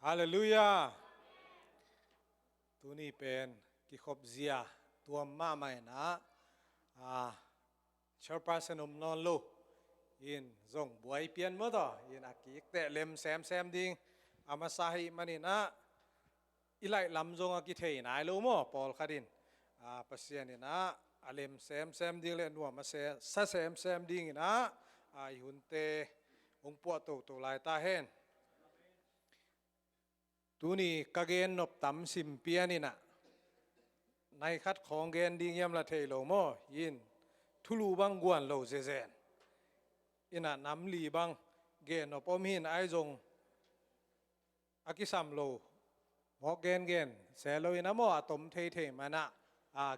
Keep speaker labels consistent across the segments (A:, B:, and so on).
A: ฮาเลลูยาตัวนี้เป็นกิขบเซียตัวมาใหม่นะชาวประสนมนอนลูยินส่งบวยเปลี่ยนมั้งต่อยินอากิกแต่เล็มแซมดิ้งอามาสาหิมันนี่นะอีไลลำจงอากิเทยนายรู้มั้งปอลคาดินปัสยานี่นะอาเล็มแซมดิ้งเลยนัวมาซาแซมดิ้งนะยุนเตองปวดตัวลายตาเห็นตัวนี้กเกณฑ์นบต่ำสิมเปียนี่นะในคัดของเกณฑ์ดิ้งยำละเทยโลมั้งยินทุลูบังกวนโลเซเซนอินะน้ำลีบังเกณฑ์นบอมหินไอจงอากิสัมโลหมอเกณฑ์เสโลอินะมั้งอะตมเทมานะ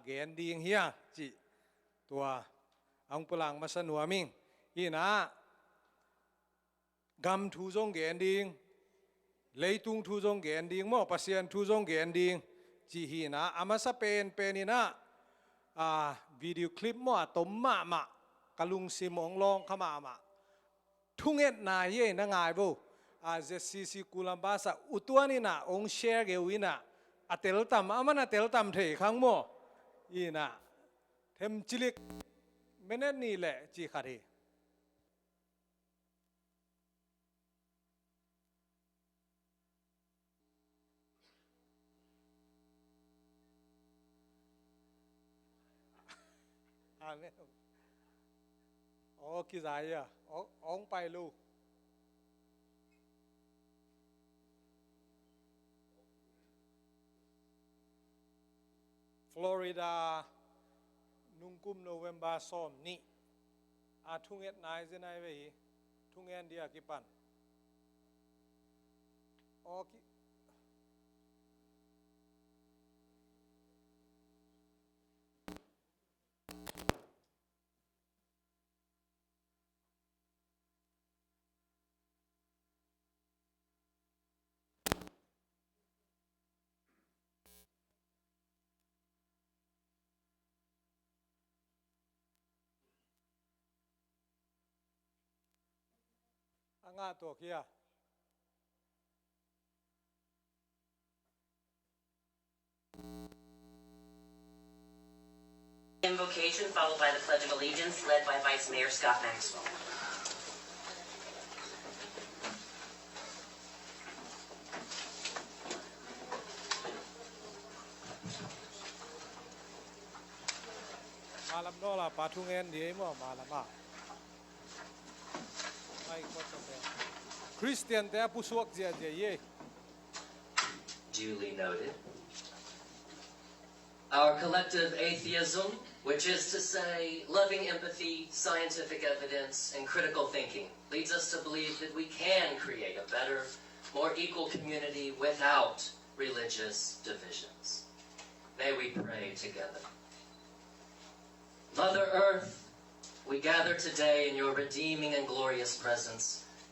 A: เกณฑ์ดิ้งเฮียจิตัวอังปลังมาสนัวมิงอินะกำทูจงเกณฑ์ดิ้งเลยตุงทูจงเกณฑ์ดิ้งมั้งปัสยันทูจงเกณฑ์ดิ้งจีฮีนะอามาสเป็นนี่นะวิดีโอคลิปมั่วต้มมากะลุงซิมองลองขมาทุ่งเอ็ดนายเย่นง่ายบ่เจซีกุลัมบาสอุตัวนี่นะองแชร์เกวินะเตลตัมมันเตลตัมเทขังมั่วอีนะเทมจิลิกเมเนนี่แหละจีขารีโอ้กิจายองไปลูกฟลอริดานุ่งกุมโนเวมบาซอมนี่ทุ่งเอ็ดนายเจนายไปทุ่งเอ็นเดียกิปันโอกิงาตัวเคีย
B: Invocation followed by the Pledge of Allegiance led by Vice Mayor Scott Maxwell.
A: มาลำโนละปาทุ่งเอ็นดีมั้งมาลำมาไม่ก็จะเป็นคริสเตียนแต่ผู้สวกเจียเย่
B: Duly noted. Our collective atheism, which is to say loving empathy, scientific evidence, and critical thinking, leads us to believe that we can create a better, more equal community without religious divisions. May we pray together. Mother Earth, we gather today in your redeeming and glorious presence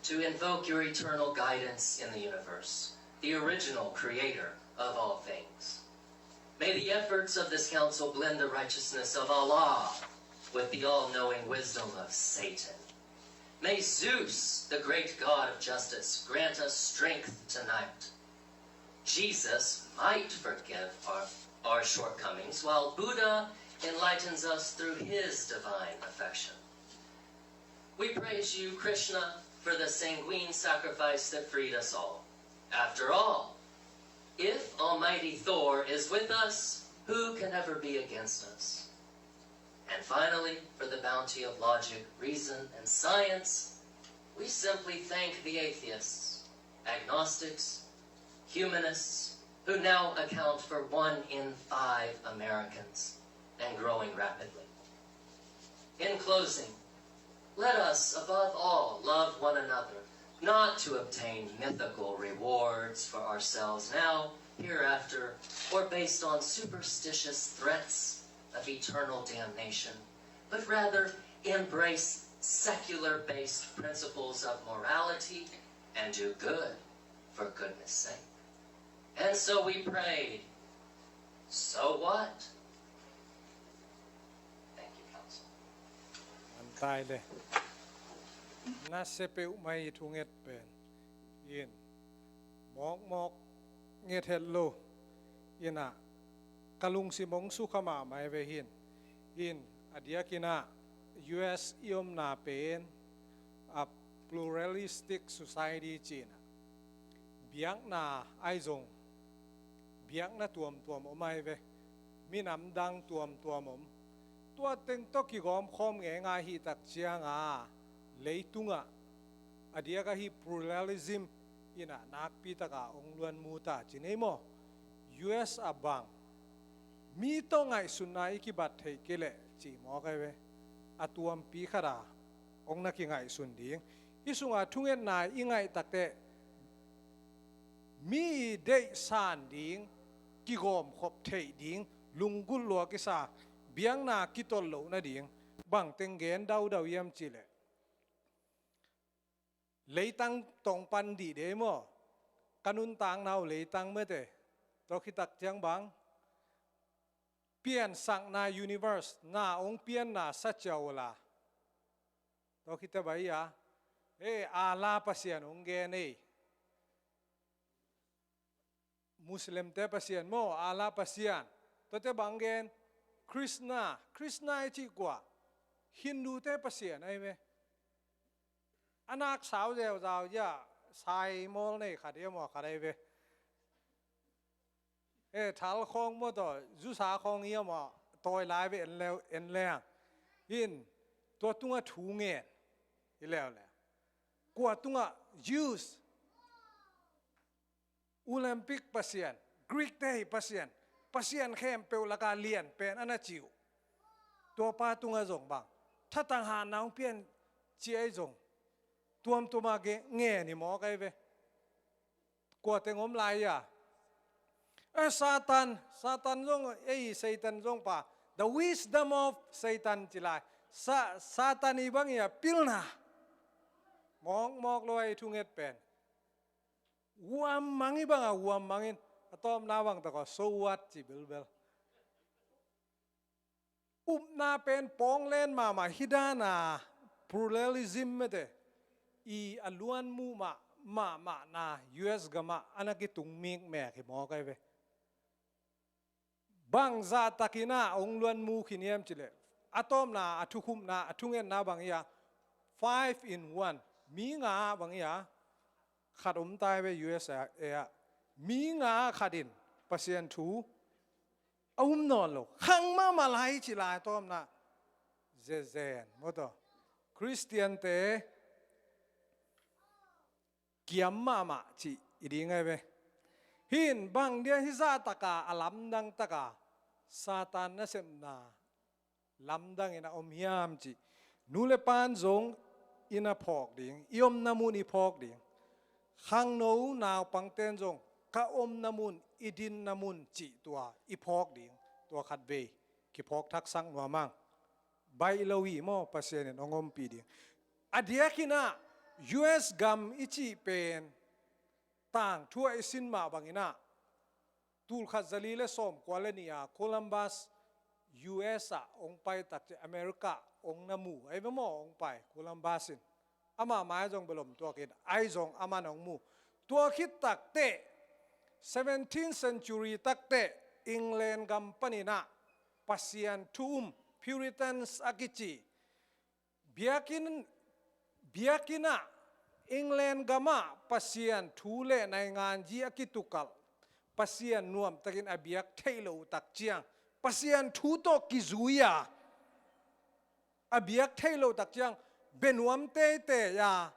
B: to invoke your eternal guidance in the universe, the original creator of all things. May the efforts of this council blend the righteousness of Allah with the all-knowing wisdom of Satan. May Zeus, the great god of justice, grant us strength tonight. Jesus might forgive our shortcomings, while Buddha enlightens us through his divine affection. We praise you, Krishna, for the sanguine sacrifice that freed us all. After all, if Almighty Thor is with us, who can ever be against us? And finally, for the bounty of logic, reason, and science, we simply thank the atheists, agnostics, humanists, who now account for 1 in 5 Americans, and growing rapidly. In closing, let us, above all, love one another, not to obtain mythical rewards for ourselves now, hereafter, or based on superstitious threats of eternal damnation, but rather embrace secular-based principles of morality and do good for goodness sake. And so we prayed, so what? Thank you, Council.
A: มันตายเลยน่าเสพอุไม่ทุ่งเอ็ดเป็นยินหมอ mok nget hello ina kalung simong sukama mai ve hin adia kina US iom na pen a pluralistic society China biak na aizong biak na tuam omai ve minam dang tuam om tua teng to ki gom khom nge nga hi tak chianga leitunga adia ka hi pluralism ina nak pi taka ongluan muta chinei mo US abang mi to ngai sunai ki bat thei kele chi mo kai ve atuam pi khara ong na ki ngai sun ding isunga thungen na ingai takte mi de san ding ki gom khop thei ding lungul lo ki sa biang na ki tol lo na ding bang teng gen dau yam chile leitang tong pan di de mo kanun tang nau leitang me te to ki tak chiang bang pian sang na universe na ong pian na sa chawla to ki ta bai ya ala pasian ong ge nei Muslim te pasian mo ala pasian to te bangen Krishna chi kwa Hindu te pasian ai me anak sao deo zao ya sai mol nei khade mo khade ve thal khong mo to zu sa khong ia mo toy lai ve en leng hin to tunga thu nge i leo le kwa tunga Jews Olympic pasian Greek day pasian khem pe laka lian pen ana chiu to pa tunga zong bang tha tang han naung pian chi ai zong tuam tuma ge nge ni mo kai ve kwa te ngom lai ya Satan zong Satan zong pa the wisdom of Satan chilai Satan i bang ya pilna mok loi thunget pen wam mangi bang wam mangin atom na bang ta ko so what chi bel na pen pong len ma hidana pluralism me te I aluan mu ma na US gama anaki tungming me ki mo kai ve bang za takina ongluan mu khiniam chile atom na athukum na athungen na bang ya 5 in 1 mi nga bang ya khadum tai ve US a mi nga khadin pasien thu non lo khang ma malai chila tom na zen moto Christian te kiam ma chi iding ai ve hin bang dia hi za taka alam dang taka Satan na sem na lam dang ina hiam chi nule pan zong ina phok ding iom namun I phok ding khang no naw pangten zong ka namun idin namun chi tua I phok ding tua khat ve ki phok thak sang wa mang bai lowi mo pasien ongom pi ding adia kina US gam ichi pen tang thua isin ma bangina tul khazali le som kwalenia Columbus US a ong pai tak America ong namu ai mo ong pai Columbusin ama mai jong belom to kin ai jong ama nong mu to khit tak te 17th century tak te England gam panina pasian tum Puritans akichi biakina England gama pasian thule nai ngan ji akitukal pasian nuam takin abiak thailo tak chiang pasian thu to kizuya abiak thailo tak chiang benuam te ya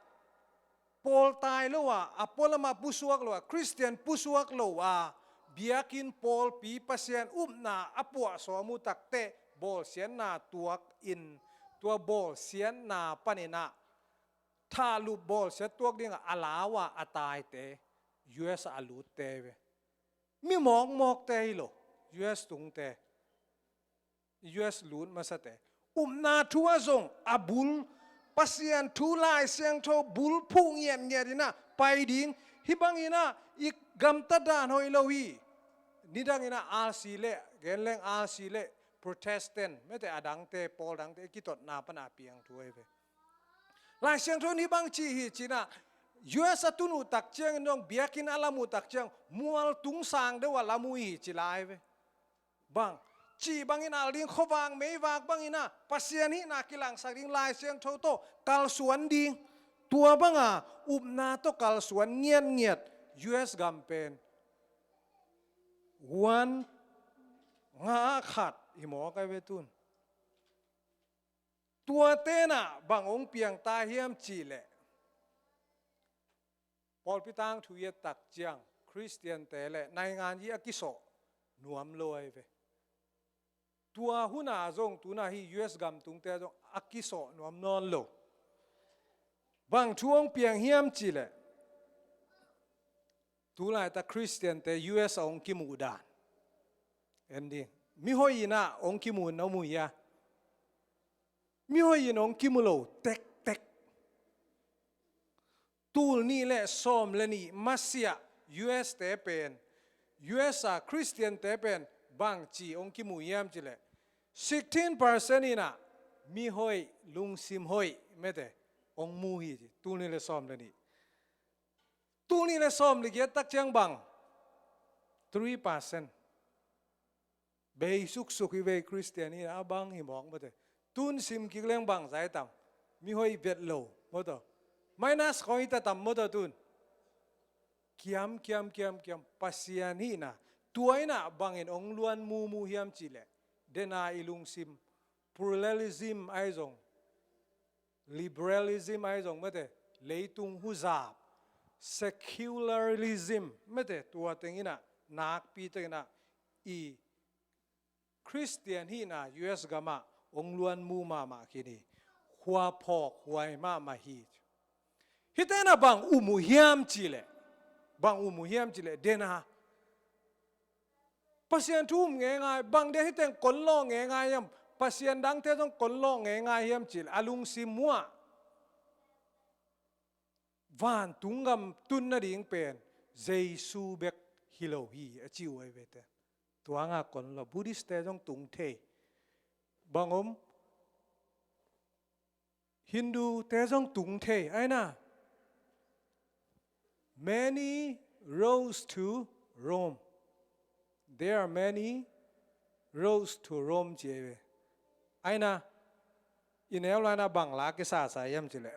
A: pol tai lo wa apolama pusuak lo Christian pusuak lo wa biakin pol pi pasian na apua so mu tak te bol sian na tuak in tua bol sian na paninaถ้าลูบอลเสร็จตัวดิ้งอาลาวะอาตายเตะ US อาลูเตะเวมีมอกเตะหรอ US ตุงเตะ US ลูนมาสเตะนาทัวซงอาบุลปัสยันทุลายเสียงโทบุลพุ่งเงียดินะไปดิ้งฮิบังอินะอีกกำตัดดานหอยลวีนี่ดังอินะอาซีเล่เกลเลงอาซีเล่โปรเตสแตนต์ไม่แต่อดังเตะปอลดังเตะกิตดนาปนาเปียงถ้วยเวลายเสียงโทนี้บางจีฮิจีนะ US atun utak chiang nong biakin alam utak chiang mual tung sang de wala mui chilai ve bang chi bangin alding khowang mei wak bangina pasian hi na kilang sakring lai siang thoto kal suan ding tua banga upna to kal suan ngian ngiat US gampen wan nga khat imo kai vetun tua tena bang ong piang ta hiam chi le Paul pitang thu ye tak chiang Christian te le nai ngan yi akiso nuam loi ve tua huna zong tuna hi US gam tung te zong akiso nuam non lo bang chuong piang hiam chi le tu lai ta Christian te US ong ki mu dan ending mi hoi na ong ki mu no mu ya mi hoi ong ki mu lo tek tek tul ni le som le ni masia US te pen US a Christian te pen bang chi ong ki mu yam chi le 16% ina mi hoi lung sim hoi mete ong mu hi tul ni le som le ni tul ni le som le get tak chang bang 3% be suk suk hi ve Christian ni abang hi mong mete tun sim ki leng bang zai tam mi hoi vet lo mo to minus khoi ta tam mo to tun kiam pasian hi na tuaina bangin ong luan mu hiam chile dena ilung sim pluralism ai zong liberalism ai zong mate leitung huzap secularism mate tua tengina nak pi tengina i Christian hi na US gama ong luan mu ma kini hua phok huai ma hi hitena bang umu hiam chile dena pasien thum nge ngai bang de hiteng kon lo nge ngai yam pasien dang te jong kon lo nge ngai hiam chil alung si mua van tungam tun na ding pen jesu bek hilo hi achiu ai vete tuanga kon lo buddhist te jong tung the bangom hindu te jong tung the ai na many roads to Rome. There are many roads to Rome. Jeve. Aina inelana bangla ke sa sayam chile.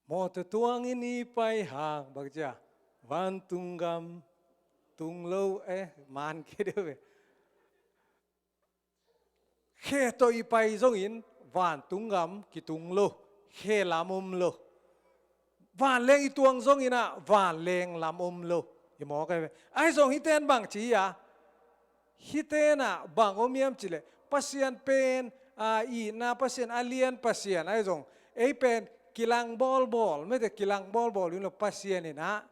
A: Mo te tuang ini pai hang bagja van tungam tunglo man kideve. Khe to ipai zong in van tungam ki tunglo. Khe lamum lo van leng i tuang zong ina van leng lamum lo i mo kai ai zong hiten bang chi ya hitena bang omiam chile pasien pen i na pasien alien pasien ai zong ei pen kilang bol me te kilang bol you know pasien ina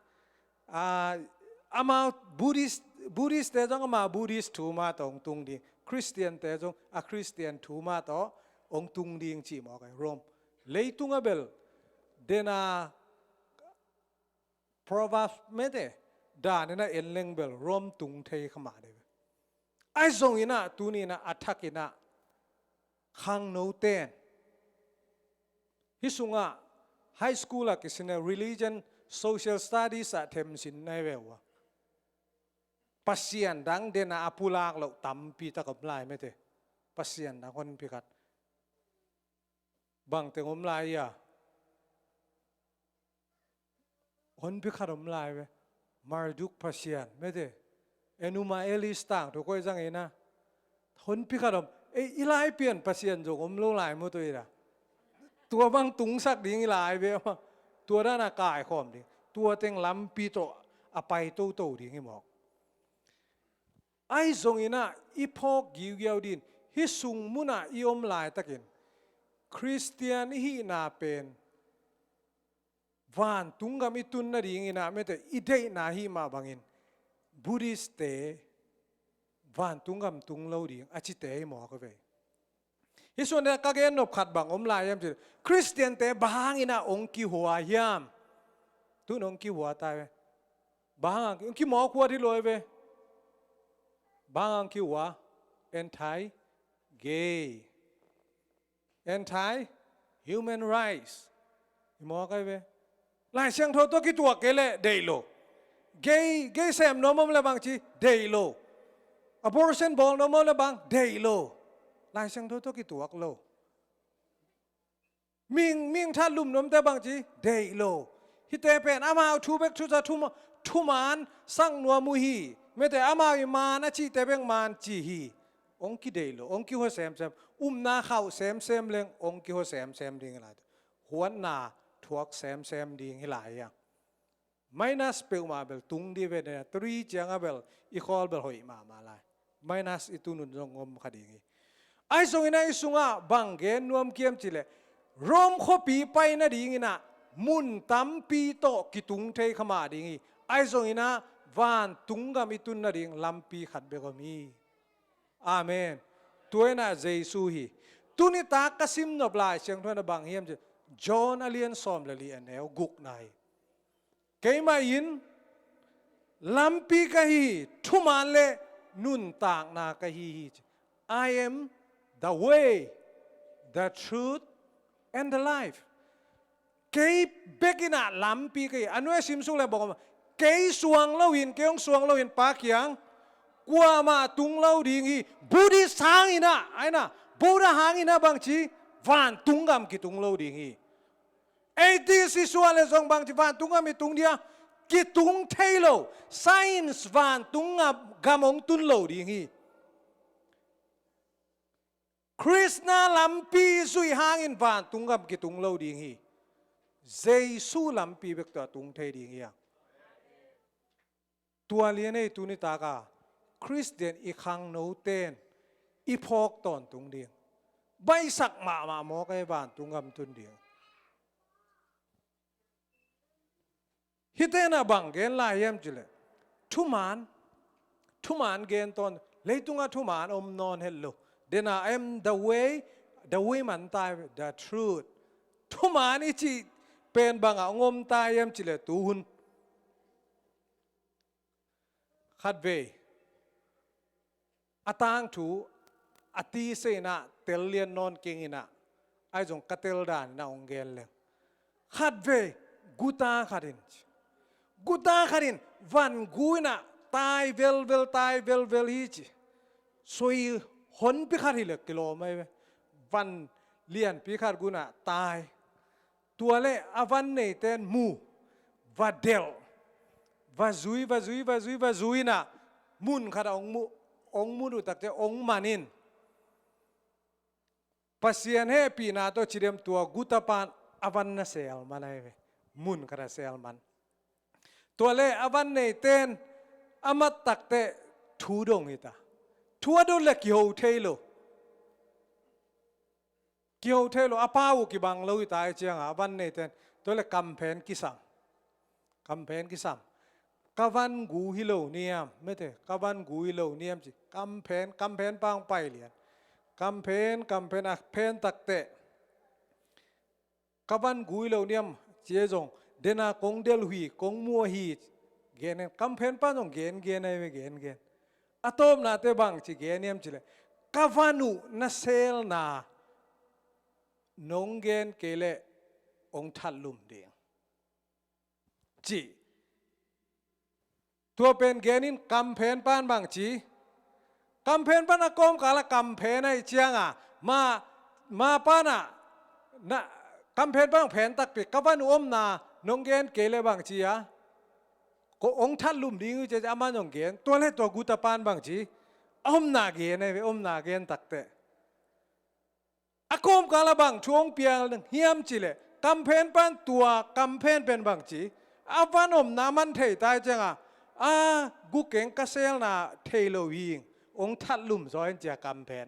A: ama Buddhist te jong ama Buddhist thu ma tong tung ding Christian te jong a Christian thu ma to ong tung ding chi mo kai Rome leitung abel dena Proverbs mete da nena enleng bel rom tung thei khama de ai zong ina tuni na attack ina khang no ten hisunga high school a kisina religion social studies a them sin nai wewa pasian dang dena apulak lo tampi ta kablai mete pasian da kon pikat bang tengom lai ya hon bi kharom lai we marduk pasian mete enuma elistang to koi jang ina hon bi kharom ilai pian pasian jong om lo lai mo to ira tua bang tung sak ding ilai we tua da na kai khom ding tua teng lam pi to apai to ding mo ai zong ina ipok giu din hi sung muna iom lai takin Christian hi na pen van tungam itun na ring ina mete idei na hi ma bangin Buddhist te van tungam tunglo ring achi te mo ko ve hisun na kagen nop khat bang om lai yam Christian te bang ina ong ki hua yam tu nong ki hua ta ve bang ong ki mo kwa thi loi ve bang ki hua anti gay anti human rights หมอกันเว้ลายเสียงโทตัวกี่ตัวเกลเดโลเกย์แซมโนมมละบางจีเดโล abortion บอลโนมละบางเดโลลายเสียงโทตัวกี่ตัวกโลมิงท่านลุ่มนมแต่บางจีเดโลฮิเตเป็นอามาเอาทูเบกทูจะทุมานสั่งนัวมุฮีไม่แต่อามาอิมานะจีเตเบงมานจีฮีองค์กิเดโลองค์กิหัวแซมนาเข้าแซมเลงองค์กิหัวแซมดิ่งอะไรหัวหน้าทวกแซมดิ่งให้หลายอย่างไม่น่าสเปลมาเบลตุงดีเวเนตรีเจียงเบลอีคอลเบลหอยมาลายไม่น่าอิตุนุนจงงมคดีงี้ไอ้ส่งอินะไอ้สุงะบังเกนนวมเกียมจิเลรวมข้อปีไปนะดีงี้นะมุนตั้มปีโตกิตุงเทขมาดีงี้ไอ้ส่งอินะวานตุงกามิตุนนะดิ่งลำปีขัดเบกมีอาเมนตัวน่ะเจสุฮีตุนิตากสิมนบลายเสียงทวนบังเฮียมจะจอห์นอเลียนซอมเลลีอันเอวกุกนายเกมายินลำปีกะฮีทุมานเลนุนต่างนากะฮี I am the way the truth and the life เกย์เบกินะลำปีกะฮีอันนู้นซิมสุเลยบอกว่าเกย์สวงเล่าหินเกย์สวงเล่าหินปากยังกว่ามาตุงเล่าดีงี้บูดิสหางอินะไอ้น่ะบูดาหางอินะบางทีวันตุงกำกิตุงเล่าดีงี้ไอ้ที่สิสวาเลซองบางทีวันตุงกำมีตุงเดียกิตุงเทโล science วันตุงกำองตุนเล่าดีงี้คริสนาลำปีสุยหางอินวันตุงกำกิตุงเล่าดีงี้เจสุลำปีเบกตัวตุงเทดีงี้ตัวเลี้ยนไอ้ตุนิตากาคริสเตียนอีขังโนเตนอีพอกตอนตุงเดียงใบสักมาหมอกไอ้บ้านตุงกำตุนเดียงฮิตเตน่ะบังเกนลายมจิเลทุมานเกนตอนเลยตุงะทุมานอมนอนเฮลโลเดน่ะ I'm the way มันตาย the truth ทุมานอีจีเป็นบังอ่ะงมตายมจิเลตูหุนขัดเวอาตางถูอตีเสนาเตลเลียนนอนเก่งอินะไอ้จงกัตเตลดานนะองเกลเลยขัดเวกูตาขัดินวันกูน่ะตายเวลตายเวลฮีจิสวยหนพิฆาตหิเลกิโลไม่วันเลียนพิฆาตกูน่ะตายตัวเล่อวันเนเตนมูวัดเดลวาซุยน่ะมุนขัดองมุนุตักเจองมานินปัสยานเฮปีนาโตชิเดมตัวกุตปานอวันนาเซลมันไอเวมุนขัดเซลมันตัวเล่อวันเนเตนอามาตักเตทูดงอิตาทัวดูเล็กกิโฮเทโลอาป้าวกิบังโลอิตาเจียงอวันเนเตนตัวเล็กกัมเพนกิซัมกวันกูฮิโลเนียมไม่ใช่กวันกูฮิโลเนียมจิกัมเพนปังไปเลียนกัมเพนอะเพนตักเตะกวันกูฮิโลเนียมเจียจงเดน่ากงเดลหุยกงมัวฮีเกนกัมเพนปังจงเกนไอเวเกนอะตอมนาเตบังจิเกนเนียมจิเลกวันนูนาเซลนานงเกนเกเลองทัดลุมเดียงจีตัวเป็นเกนินกัมเพนปานบางจีกัมเพนปานกอมกาละกัมเพนไอเจียงมาปานะกัมเพนบางเพนตักปิกวันอมนานงเกนเกเลบางจีก็องทัดลุมดิ้งจะอามันองเกนตัวเล็กตัวกุตปานบางจีอมนาเกนไอเวอมนาเกนตักเตอากอมกาละบางช่วงเปียงเฮียมจีเลกัมเพนปานตัวกัมเพนเป็นบางจีอาวันอมนามันเทตายจังกูเก่งกระเซลนาเทโลวิงองทัดลุมซอยเจียกำแพน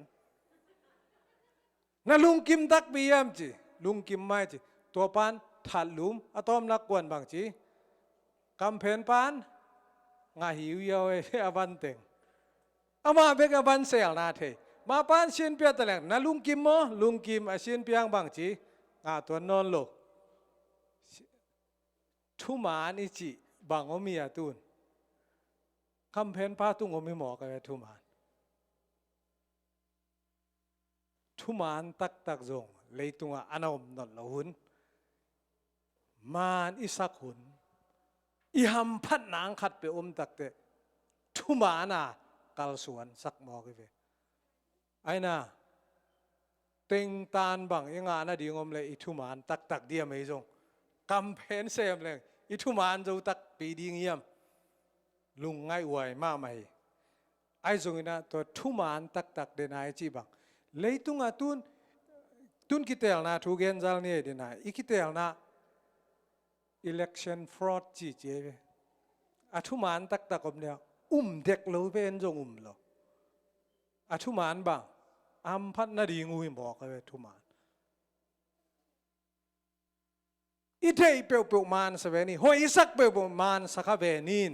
A: นั่นลุงกิมตักบียมจีลุงกิมไม่จีตัวปานทัดลุมอะตอมนักกวนบางจีกำแพนปานงาหิวเยาเออวันเต็งอามาเบกอวันเซลนาเทมาปานเชียนเปียตะแหลงนั่นลุงกิมมั้ลุงกิมเชียนเปียงบางจีตัวนอนโลทุมานิจิบางอมีอาตุนคำเพนป้าตุ้งอมิหมอกันทุมานตักจง เลยตุงอันอมนนละหุนมันอิสักหุนอีหำพัดนางขัดไปตักเตทุมานากัลสวนสักมอกเวไอ้น่ะเต็งตานบังยังงานน่ะดีงอมเลยอีทุมานตักเดียไม่จงกำเพนเซมเลยอีทุมานจะตักปีดีเงียมลุงไงอวยมาไม่ไอ้จงนะตัวทุมานตักเดนายจีบังเลยตุงตุนคิดเตลนะทุกเย็นจัลเนี่ยเดนายอีคิดเตลนะ election fraud จีเจเวอาทุมานตักอมเนี่ยเด็กเราเป็นจงโลอาทุมานบังอัมพัดนาดีงูหิบอกเลยทุมานอีเทยเปียวมันสเวนี่หอยสักเปียวมันสักเวนิน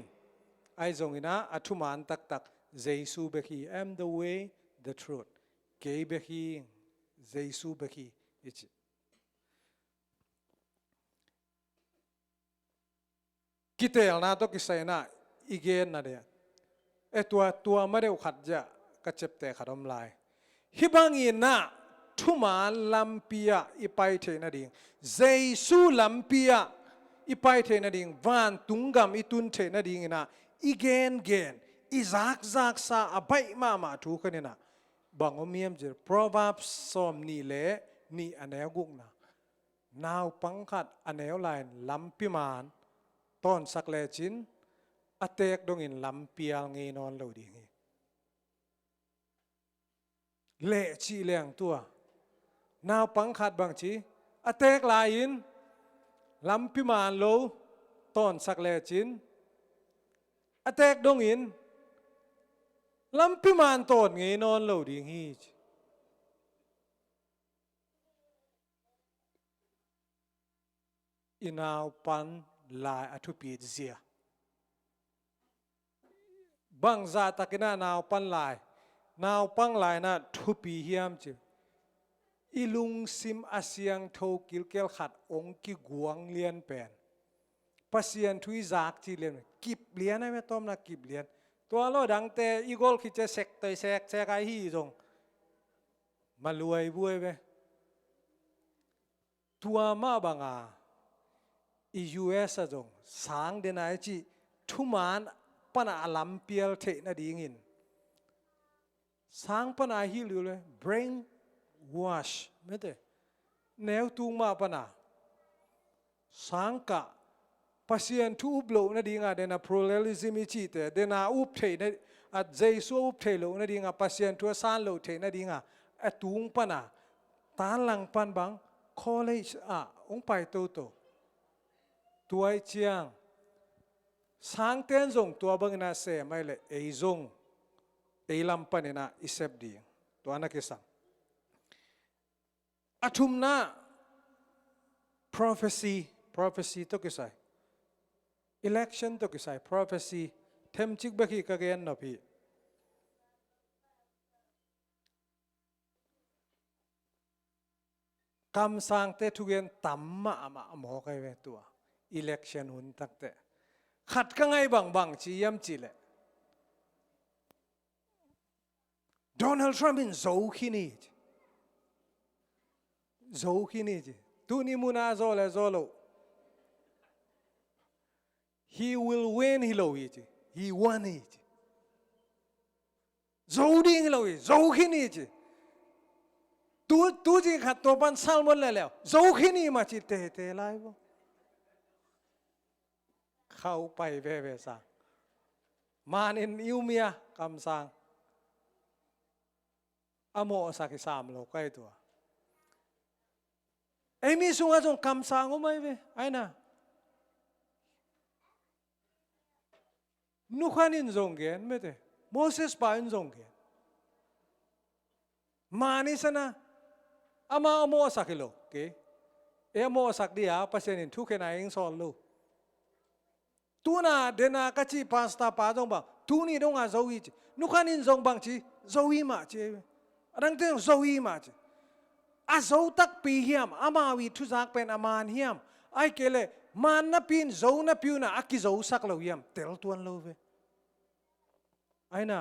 A: ไอ้จงนะอาทุมานตักเจสูเบคี I'm the way the truth เกย์เบคีเจสูเบคีอิจคิดเตลนะต้องคิดใส่นะอีเกนนะเดียตัวไม่ได้ขัดจะกระเจ็บแต่ขัดอมลายฮิบังอินนะทุมานลัมปียอีไปเทนดิ่งเจสูลัมปียอีไปเทนดิ่งวันตุงกำอีตุนเทนดิ่งนะอีเกนอีซักซาอภัยมาทุกคนนะบางอมีมเจอ Proverbs สอมนี่เละนี่อันเอวกุกนะนาวปังขัดอันเอวไลน์ลัมปีมานต้นสักเลจินอเตกดงอินลัมปียงนอนเหลาดิ่งเละชีเลียงตัวนาวปังขัดบางชีอเตกลายินลัมพิมานโลต้นสักเลจินอเตกดงอินลัมพิมานต้นเงนอนโลดีงี้อินาวปันลายอทุปีเซียบางซาตะกินานาวปันลายนาวปังลายนะทุปีเฮียมจิอีลุงซิมอาเซียงโทกิลเกลขัดองกิกวงเลียนแปนปัสยันทุยจากจีเลียนกิบเลียนนะแม่ต้มนะกิบเลียนตัวเราดังแต่อีกอลคิดจะเสกตัวเสกไอฮีจงมารวยบุ้ยไปตัวมาบังอาอียูเอสจงสางเดนไอจีทุมานปนาลัมเปียลเทนะดีงินสางปนาฮิลเลย brain wash ไม่ได้แนวตุงมาปนาสังกะปัสยันทุบโลนะดีงาเดนะ pluralism จิตเดนะอุบเทนะอัดเจสูอุบเทโลนะดีงาปัสยันทัวสานโลเทนะดีงาอตุงปนาตาลังปันบัง college องไปโตตัวไอเจียงสังเต้นจงตัวบังนาเสไม่เลยไอจงไอลำปันนะอิเซบดีตัวนักสังอาทุมนะ prophecy ตัวกิสัย election ตัวกิสัย prophecy เทมจิกเบกีกะเกนนะพี่คำสั่งเตทุเกนตั้มมาหมอไกเวตัว election หุ่นตักเตขัดกันไงบางชียมจีเลโดนัลด์ทรัมป์เป็นโจขี้นี่จีตัวนี้มุนาโจเลยโจโล he will win ฮิโลจี he won it โจดิ้งฮิโลจีโจขี้นี่จีตัวจริงขัดตัวปันซัลมอนแล้วโจขี้นี่มาจีเตะไล่บ่เข้าไปเว่สังมานินอิวเมียคำสั่งอโมสัก3โลใกล้ตัวไอ้มีสุงาจงคำสั่งก็ไม่เว้ไอ้น่ะนุขันินจงเกนไม่ได้โมเสสปาอินจงเกนมานิสนะอามาอโมสักโลเกอโมสักเดียปัสยันทุกข์นายอิงสอนลูตัวน่ะเดน่ากัจจิพาสตาปาจงบังตัวนี้ต้องอาโจวีจีนุขันินจงบังจีโจวีมาจีรังเตงโจวีมาจีอาโจตักปีเฮียมอามาวิทุจักเป็นอามานเฮียมไอ้เกลเลมันนับพินโจนับพิวน่ะอักกิโจสักโลเฮียมเตลตัวนโลเวไอ้น่ะ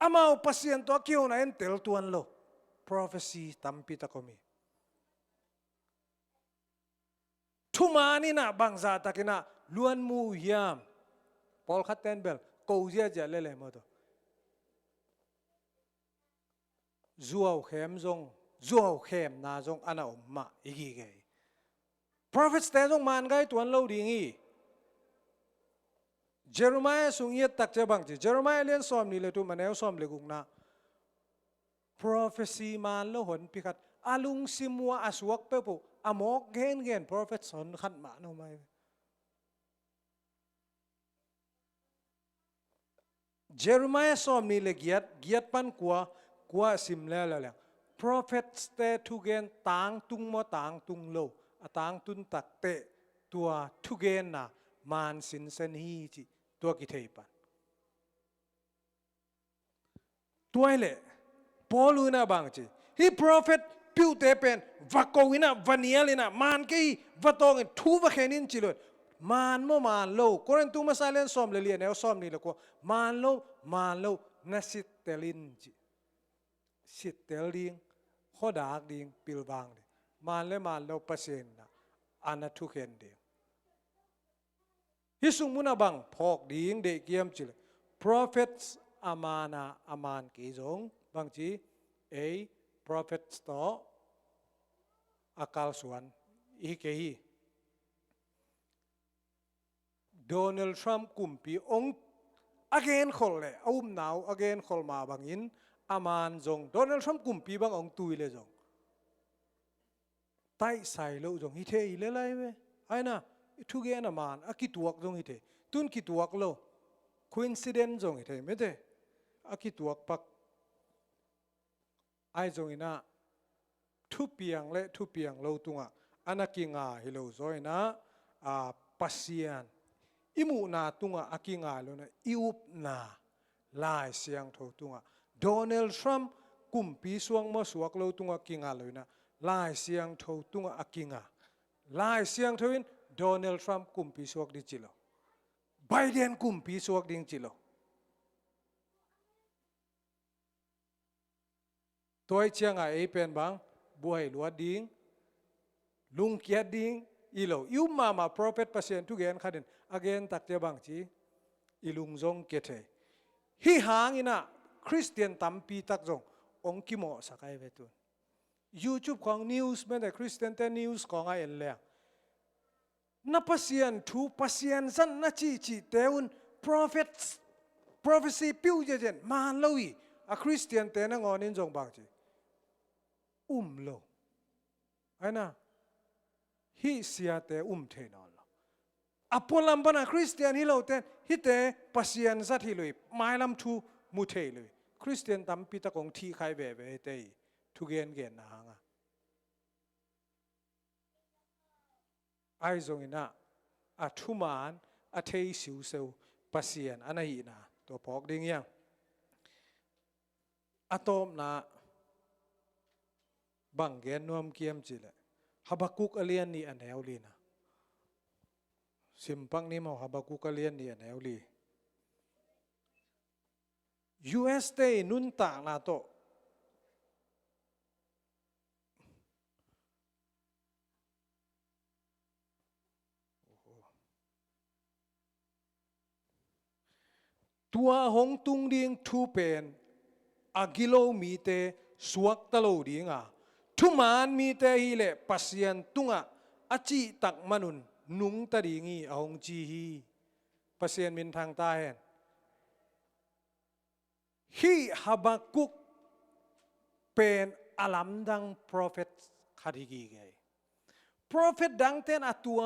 A: อามาอุปสยันตัวคิวน่ะเอ็นเตลตัวนโล prophecy ตัมปิตะก็มีทุมานี่นะบางซาตะกินะล้วนมูยามพอลคัตเทนเบลกูเจียจะเล่เลยมาตัวจัวเข้มจงจัวเข้มนาจงอันเอามาอีกไง prophet แต่จงมันไงตัวนั้นเราดีงี้เจอร์มายสุงเยตักเจ้าบางทีเจอร์มายเลี้ยงซ้อมนี่เลยตัวมันเอาซ้อมเลยกุงนะ prophecy มันแล้วหนพิกัดอาลุงซิมัวอาสวกเปปุอามอกเกน prophet สอนขันมาโนไม่เจอร์มายซ้อมนี่เลยเกียรติปันกว่าซิมแล้วแหละ prophet แต่ทุกเกนต่างตุงมอต่างตุงโลต่างตุนตักเตตัวทุกเกนนะมันสินเซนฮีจีตัวกิเทปันตัวเล่พอลูน่าบางจีฮี prophet พิวเตเป็นวักโกวินะวันนี้เลยนะมันกี่วัดตองทูวักเฮนินจิโลมันโมมันโลก็เรนตูมาซาเลนซ้อมเลยเนี่ยซ้อมนี่ละก็มันโลนัสิตเตลินจีสิตเตลิงข้อดากดิงปิลบางเลยมันโลเปอร์เซ็นต์นะอันนั้นทุกเห็นเดียวฮิสุมุนาบังพอกดิ่งเด็กเยี่ยมจิเล prophets อามันกี่จงบางทีprophets ต่ออาการส่วนอีกกี่โดนัลด์ทรัมป์กุมปีองค์ again คนเลยอุ้มหนาว again คนมาบางอินอามันจงโดนัลด์ทรัมป์กุมปีบางองค์ตุยเลยจงไต่ใส่โลจงฮิเทอีเลยเว้ยไอ้น่ะทุกอย่างน่ะมันคิดตัวจงฮิเทตุนคิดตัวโล coincidence จงฮิเทไม่ได้คิดตัวปักไอ้จงอินะทุบเปียงโลตุงอ่ะอันนักกิงาฮิโลจอยนะปัสยานอิมูนาตุงอ่ะกิงาโลนะอิอุปนาลายเสียงทตุงอ่ะโดนัลด์ทรัมป์กุมปีสวงมาสวกโลตุงอ่ะกิงาเลยนะลายเสียงทตุงอ่ะกิงาลายเสียงทวินโดนัลด์ทรัมป์กุมปีสวกดิจิโลไบเดนกุมปีสวกดิจิโลตัวเชียงไอ้เป็นบางบัวให้ลัวดิ้งลุงเกียดดิ้งอีโลยูมา prophet เปอร์เซ็นต์ทุกอย่างขัดagain ตักเจ้าบางจีอีลุงจงเกตเฮฮิหางอินะคริสเตียนตัมปีตักจงองคิโมสักไอเวตุน YouTube ของ news ไม่ได้คริสเตียนแต่ news ของไอเอ็นเลียนับเปอร์เซ็นต์ทูเปอร์เซ็นต์สันนัจีเตอุน prophecy พิวเจนมาลวีคริสเตียนแต่นังอนินจงบางจีโลไอ้น่ะฮิเสียแต่เทนอนละพอลำบากคริสเตียนฮิโลเตนฮิเตปัสยันสัตฮิเลยไม่ลำทูมุเทเลยคริสเตียนตั้มพิตากงที่ใครเบบเตยทุกเกณฑ์นะฮะไอ้ตรงนี้นะทุมานเทยสิวเซลปัสยันอันนี้นะตัวพอกดิ้งยังตอมนะบางเกณฑ์นวมเกียมจิเลฮับกุกเลียนนี่อันเอวลีนะสิมปังนี่มาฮับกุกเลียนนี่อันเอวลี US เตนุนตานาโตตัวหงตุงดิงทูเป็นกิโลมีเตสวกตะโลดิงทุมานมีเตฮิเลปัสยันตุงอาจิตักมนุนนุงตะดิงีองจีฮีปัสยันมินทางใต้ฮีฮับกุกเป็นอาลัมดัง prophet ขัดฮีไง prophet ดังเต้นตัว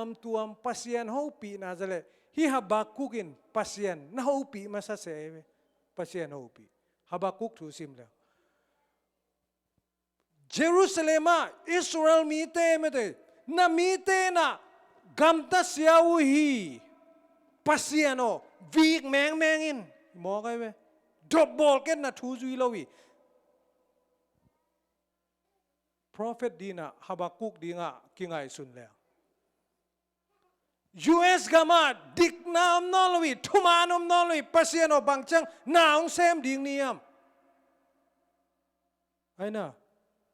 A: มปัสยันฮูปีน่าจะเลยฮีฮับกุกินปัสยันน่าฮูปีมาซะเสวปัสยันฮูปีฮับกุกทูซิมแล้วเยรูซาเล็มอิสราเอลมีเตไม่ได้น่ามีเตน่ะกัมตัสยาวุฮีปัสยานโอวีกแมงอินมองไงเว้ยดรอปบอลกันน่ะทูจุยลวี prophet ดีน่ะฮับกุกดีง่ะกิงไอสุนแล้ว US กามาดิกนามนอลวีทุมานมนอลวีปัสยานโอบางจังน่าองเซมดิ่งนิยมไอ้น่ะ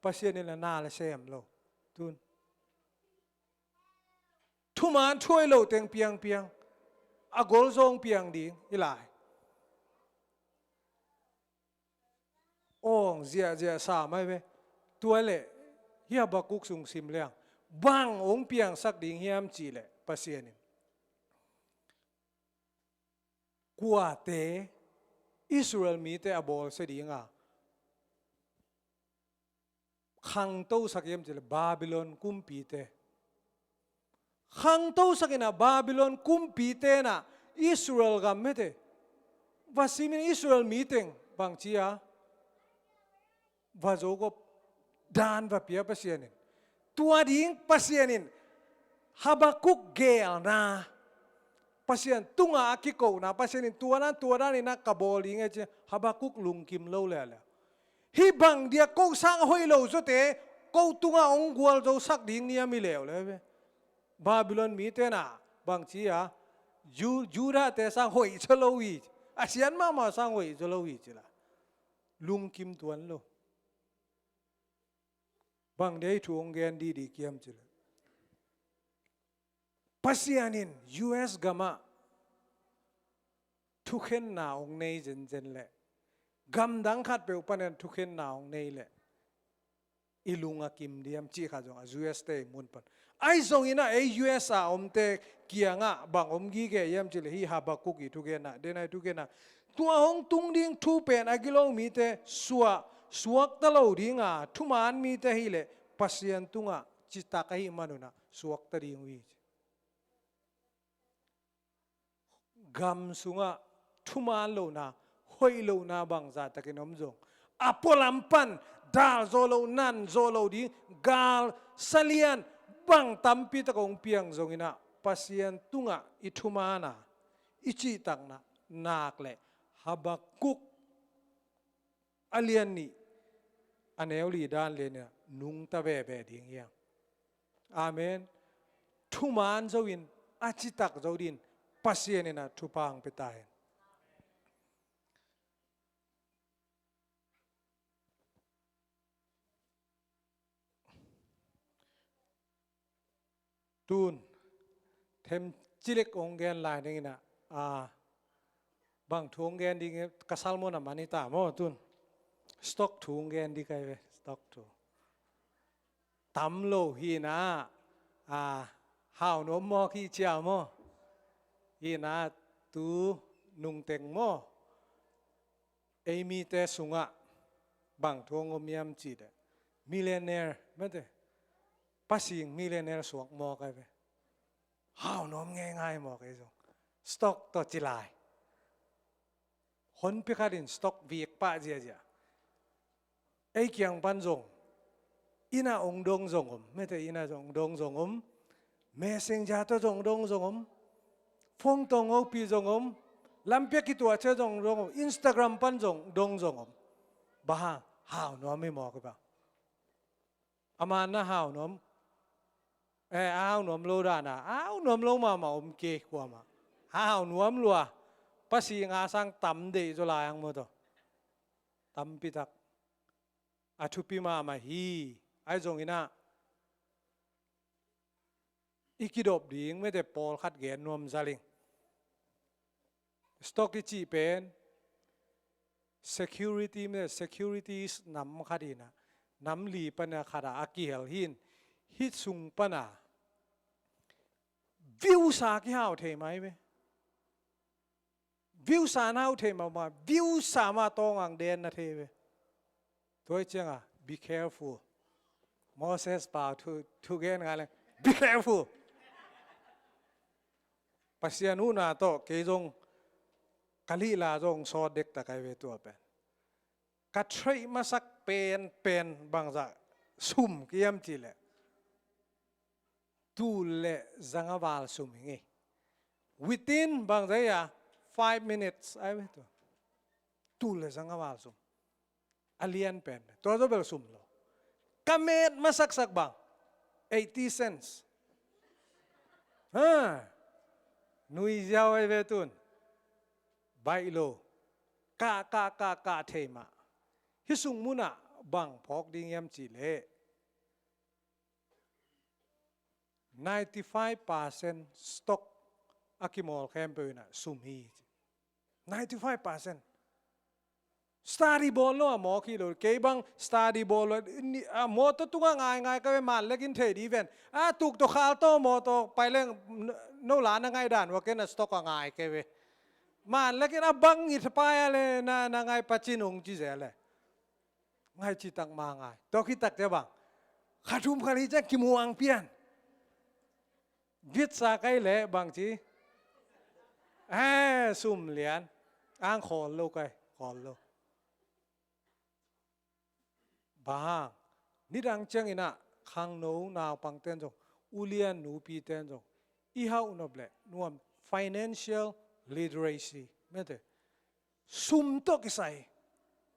A: pasien ni la na la sem lo tun thu man thui lo teng piang piang a gol zong piang ding ilai ong zia zia sa mai ve tua le hi ba kuk sung sim leang bang ong piang sak ding hiam chi le pasien ni kwa te Israel mi te abol se dinga khang to sakiem chile Babylon kumpi te khang to sakina Babylon kumpi te na Israel gam me te vasimin Israel meeting bang chia vajogo dan va pia pasienin tua ding pasienin Habakuk gel na pasien tunga akiko na pasienin tua na ni na kaboli nge che Habakuk lungkim lo le la hi bang dia ko sang hoi lo zo te ko tunga ong gwal zo sak ding nia mi lew le be Babylon mi te na bang chia Juda te sang hoi chalo wi asian ma sang hoi chalo wi chila lungkim tuan lo bang dei thu ong gen di kiam chila pasianin US gama thuken na ong nei jen le gam dang khat pe upanen thuken na ong nei le ilunga kim diam chi kha jong US te mun pan ai zong ina e US a omte kianga bang om gi ge yam chile hi Habakuk i thuken na denai thuken na tua hong tung ding thu pen agilong mi te suak talo dinga thuman mi te hi le pasian tunga chita ka hi manuna suak ta ding wi gam sunga thuman lo na hoi lo na bang za takinom jong apolampan dal zolo nan zolo di gal salian bang tampi ta kong piang zong ina pasian tunga ithumana ichi tak na nak le Habakuk alian ni aneli dan le na nung ta be ding yang amen thuman zo in achi tak zo din pasien na thupang petai tun them chilek ongen lai ding na bang thung gen ding kasal mo na manita mo tun stock thung gen di kai ve stock thu tam lo hi na hao no mo ki chia mo hi na tu nung teng mo Amy te sunga bang thong om yam chi de millionaire me te pasing millionaire suak mo kai ve hao nom nge ngai mo kai zo stock to chilai hon pi kharin stock viek pa ja ai kyang pan zong ina ong dong zong om me te ina zong dong zong om messenger to zong dong zong om phong tong o pi zong om lampia ki tua che zong dong Instagram pan zong dong zong om ba hao nom mi mo ka ba aman na hao nom ao nom lo da na ao nom lo ma om ke kwa ma ao nom lua pasi nga sang tam de zo la yang mo to tam pi tak athupi ma hi ai zong ina ikidop ding me te pol khat gen nom zaling stock chi pen security me securities nam khadina nam li pana khara akihel hin hit sung pana view sa ki hao the mai me view sa nau the ma view sa ma tong ang den na the ve toi chenga be careful Moses pa to gen ngale be careful pasianu na to ke jong kali la jong so dek ta kai ve tu pen ka threi ma sak pen bang za sum kiam chi le tu le zangawal sum ngi within bang za ya 5 minutes ai ve tu le zangawal sum alien pen to do bel sum lo kamet masak bang 80 cents nui giao ai ve tun bai lo ka thema hi sung muna บังพอกดิ้งยำจีเล่95% stock อากิมอลแคมเปญน่ะซุมฮี95% study ball lo mo khi lo ke bang study ball lo mo to tunga ngai ngai ka man lekin the event tuk to khal to mo to pai leng no la na ngai dan wa ken stock ngai ke we man lekin abang i pa le na ngai pachinung ji zele ngai chi tak ma ngai to khi tak te bang khatum khali cha kimuang pian viết sa cái lẽ bằng chi sum lian ang khol lo kai khol lo bang ni dang chang ina khang no naw pang ten jong ulian nu pi ten jong I hau no ble nuam financial literacy mete sum to ki sai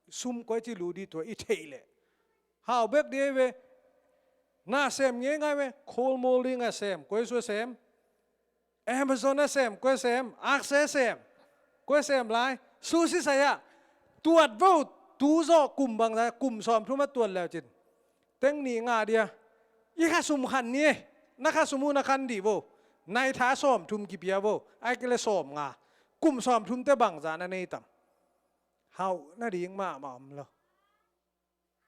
A: sum ko chi lu di to I theile how back de we na sem nge ngai we coal molding a sem ko so sem Amazon a sem ko sem access sem ko sem lai su si sai ya tuat vo tu zo kum bang da kum som thu ma tuanแล้วจินเต็งนี่งาเดียอีข้าสุมขันนี่นักข้าสมุนักขันดีโวในท้าซ้อมทุมกิเปียโวไอ้ก็เลยซ้อมงากุมซ้อมทุมแต่บังจานในต่ำเฮาน่าดียังมาอมแล้ว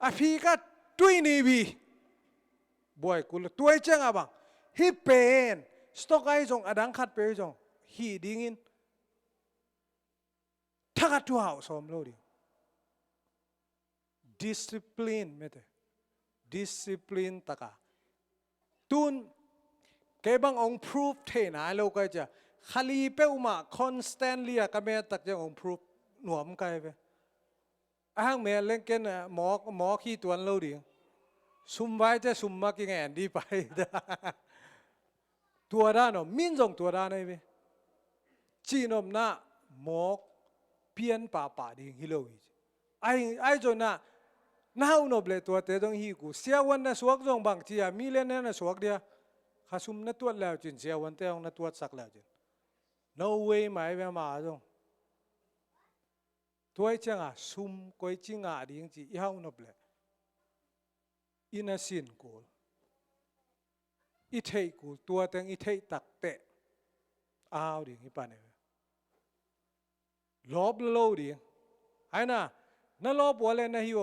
A: อ่ะพี่ก็ตุยนี่บีบ่อยกูเลยตัวเจ้าบังฮิเป็นสต็อกไอ้จงอดังขัดไปจงฮีดิ้งินถ้ากัดตัวเฮาซ้อมโลดิdiscipline ไม่ได้ discipline ตะกาตุนเก็บังอง proof เทน่าเราก็จะขลีเป้ามา constantly ก็ไม่ตักจะอง proof หน่วมกันไปอ้างเมื่อเล่นกันหมอขี้ตัวเราดิซุ่มไว้จะซุ่มมากี่แง่ดีไปตัวด้านมินจงตัวด้านไหนไปจีนอมน่ะหมอเพี้ยนป่าดิฮิโลอีไอ้จนน่ะน่าอุนบเลยตัวเตะต้องฮีกูเสียวันน่ะสวกจงบางทีมีเล่นน่ะสวกเดียข้าซุ่มน่ะตัวแล้วจินเสียวันเตะองน่ะตัวสักแล้วจิน no way หมายว่ามาจงตัวไอ้จังอ่ะซุ่มก้อยจิงอ่ะดิงจีอีห้าอุนบเลยอินสินกูอีเทกูตัวเต็งอีเทตักเตะอ้าวดิอีป่านเนี่ยลบโลดิไอ้น่ะนั่นลบวัวเลยนะฮิว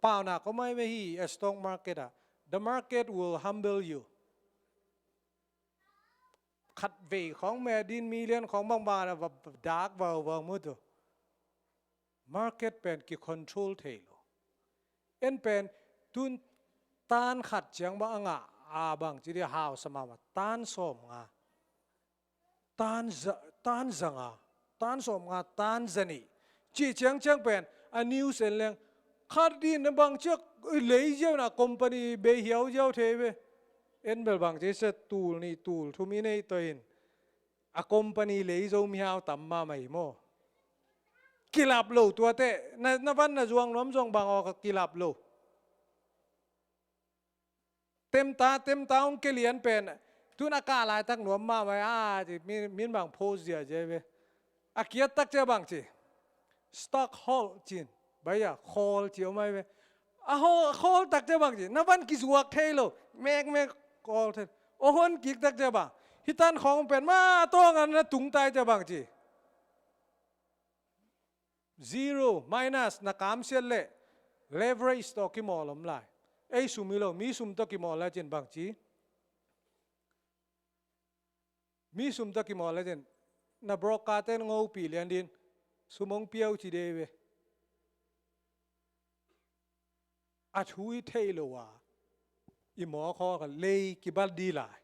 A: เปล่านะก็ไม่ฮิstock market อ่ะ the market will humble you ขัดเวของแม่ดินมีเลี้ยนของบางบานะแบบดาร์กเบามุด market เป็นกี่ control เทโลเอ็นเป็นตุนตานขัดเจียงบางอ่ะบางจีเดียหาวสมาว่าตานสมงาตานจังอ่ะตานสมงาตานจันีจีเจียงเจียงเป็นอันนิวเซนเลงขัดดินบางเชือกเลยเจ้านะคอมพานีเบียวเจ้าเทเวเอ็นเบลบางจีเสตูลนี่ตูลทุมีในตัวเองอะคอมพานีเลยเจ้ามีหาวต่ำมาไม่โมกิลับโลตัวเตะนวันน่ะจวงล้มจวงบางออกกิลับโลเต็มตาองเกลียนเป็นทุนอากาศลายตั้งหนวมมาไว้จีมีบางโพสเดียเจเวอาเกียตักเจ้าบางจีสต็อกฮอลจีนใบยาคอลจีเอาไหมเวคอลตักเจ้าบางจีนวันกิสวกเทโลแมกคอลเทโอ้คนกิกตักเจ้าบางฮิตันของเป็นมาตัวกันนะตุงตายเจ้าบางจี zero minus นักการเสียเล่ leverage ตัวกี่โมลมไลไอ้สุมิโลมีสุมตะกิมอลแล้วเจนบางจีมีสุมตะกิมอลแล้วเจนนับรอกาเตนงูปีเลียนดินสุมงเปียวจีเดเวอาช่วยเทโลวาอีหมอคอกันเลยกิบัลดีลาย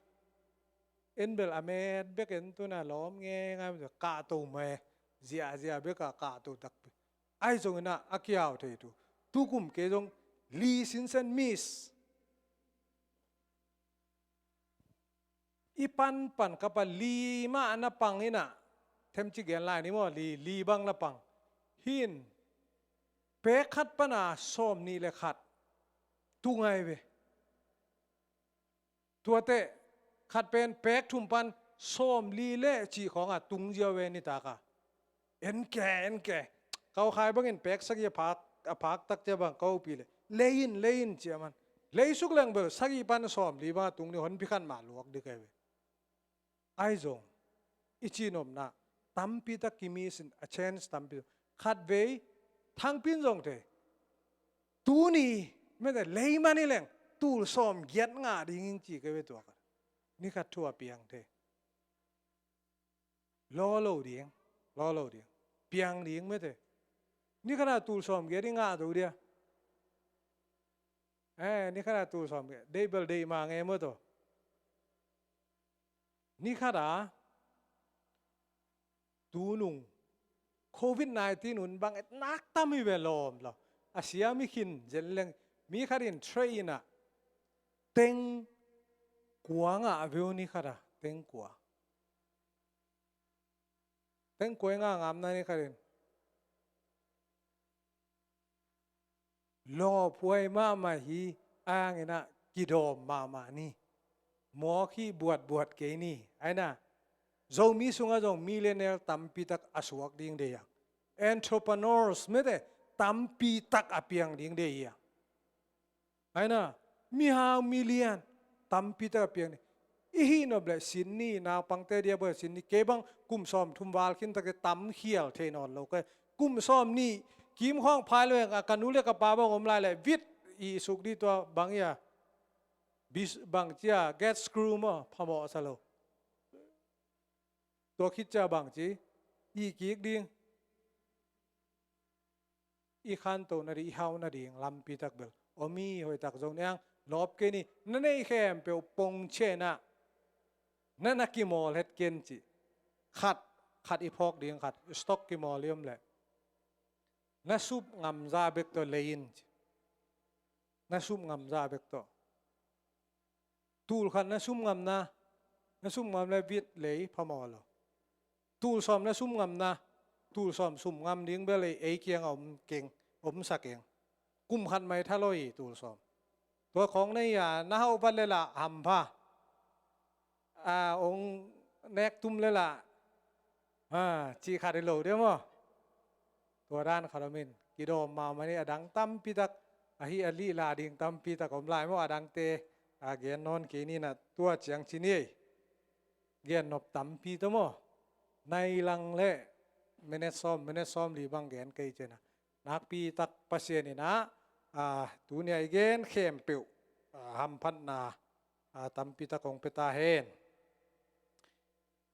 A: เอ็นเบลอเมดเบกเอ็นตัวน่ะล้อมเงี้ยง่ายมันจะกาตูเมเสียเบกกาตูตักไอ้จงน่ะอักยาวเทตูทุกุมเกจงลีสินเซนมิสอีปันกับลีมาอันนับปังนี่น่ะเทมจิเกนไลน์นี่มั้งลีบังนับปังหินเป๊กขัดปนาส้มนี่เลยขัดตุงไงเวตัวเตะขัดเป็นเป๊กทุ่มปันส้มลีเล่จีของตุงเจียวเวนิตากะเอ็นแก่เขาขายบ้างเอ็นเป๊กสักยี่พัก อพักตักจะบังเก้าปีเลยเลยินเจียมันเลยสุกแรงเบอร์สักอีปันซ้อมลีมาตุงนี่หนพิขันมาลวกดึกเอเวไอจงอิจินอมนะตั้มปีตักกิมีสินa chanceตั้มปีขัดเวทางพินจงเตตูนี่ไม่ได้เลยมานี่แหละตูซ้อมเกียดงาดิ่งจีเกเวตัวกันนี่ขัดทั่วเปียงเตล้อโลดิ่งเปียงดิ่งไม่ได้นี่ขนาดตูซ้อมเกียดงาตัวเดียนี่ขนาดตูซ้อมเกียดเดบิลเดย์มาไงมั้งตัวนี่ขนาดตูนุ่งโควิด-19นุ่นบางนักตั้มมีเวลอมหรออาเซียมีขินเจนเลงมีขดินเทรนอะเต็งกัวงะวิวนี่ขนาดเต็งกัวงางามนั่นนี่ขดินรอพวยมาฮีอ้างนะกิดอมมานี่หมอขี้บวชเกนี่ไอ้น่ะเรามีสุงาจงมิเลเนียร์ตั้มปีตักอสวกดิ่งเดีย entrepreneurs ไม่ได้ตั้มปีตักอเปียงดิ่งเดียไอ้น่ะมี5 million ตั้มปีตักอเปียงนี่อีหินอบเลยสินนี่นาปังเตเดียเบอร์สินนี่เก็บังกุมซ้อมทุมวาลขินตะเกตั้มเขียวเทนอนเราก็กุมซ้อมนี่กิมห้องพายเลยกันนู้นเรียกกับป้าบังอมลายเลยวิทอีสุกดีตัวบางอย่างบิสบางเจ้า get screw มั้งพะหมอสโลตัวคิดจะบางจีอีกีกดิ่งอีขันโตนาดีเฮานาดีลำปีตักเบลอมีหอยตักจงเนี่ยลบเกนี่นั่นไอ้แค่เปียวปงเชนะนั่นนักกิมอลเฮ็ดเกนจีขัดอีพอกดิ่งขัดสต็อกกิมอลเลียมเลยนั่นซุปงำซาเบกตัวเลยนนั่นซุปงำซาเบกตัวตูลขัดนั่นซุปงำเลยวิดเลยพะมอลตูลซ้อมนั่นซุปงำนะตูซ้อมสุ่มงำดิ้งเบลเลยเกียงอมเก่งอมสักเองกุมขันไม่ทะลอยตูซ้อมตัวของในน่าเอาบันเลยละหำผ้าองแนกตุ้มเลยละจีขาดโลเดียวมั้งตัวด้านคารามินกิโดมานี่อดังตั้มปีตักฮิอลีลาดิ่งตั้มปีตักอมลายมั้งอดังเตเกียนนอนกีนี่นะตัวเจียงชินีเกียนนบตั้มปีตัวมั้งในลังเล่ไม่เนซ้อมลีบังเกียนเกยเจนะนักปีตักปัสเซียนี่นะตัวเนี่ยเกนเข้มเปียวหัมพันนาตั้มปีตักของเปตาเฮน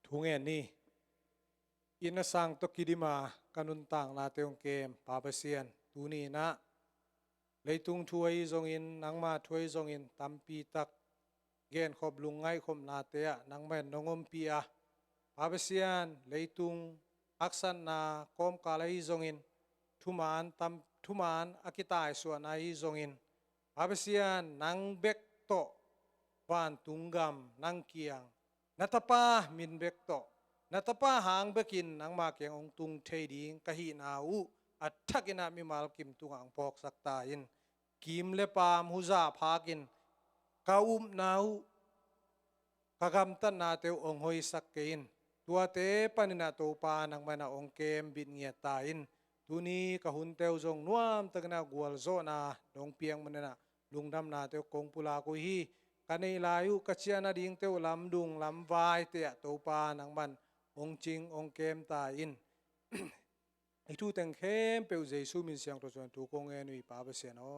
A: ทุงเงินนี่อินสังตกิดิมากันุนต่างนาเตองเกมปาปัสเซียนตัวนี้นะเลยตุงช่วยจงอินนังมาช่วยจงอินตั้มปีตักเกนขบลุงไงขบนาเตียนังแม่นงอมปีปาปัสเซียนเลยตุงอักษรนาคมกาลายจงอินทุมานอากิตายส่วนนายจงอินปาปัสเซียนนังเบกโตวันตุงกำนังเกียงนัตปามินเบกโตนัตปาหางเบกินนังมาเกียงองตุงเทดิงกะหินาอูอัตทักินามิมาลกิมตุงอังพอกสักตาอินกิมเลปามหุซาพากินกาอุมนาอูกะกำตันนาเตวองหอยสักเกินตัวเตปนินาโตปานังมานาองเกมบินเงียตาอินตุนี้กะหุนเตวจงนวมตะกนากัวลโซนาดงเปียงมันนะลุงดำนาเตวกงปุลากุฮีกันในลายุกัจเจนาดิงเตวลำดุงลำวายเตะโตปานังมันองจริงองเกมตาอินไอทูตังเข้มเปียวเจซูมินเสียงตัวจวนตูกงเงินุยปาเปเสียนอ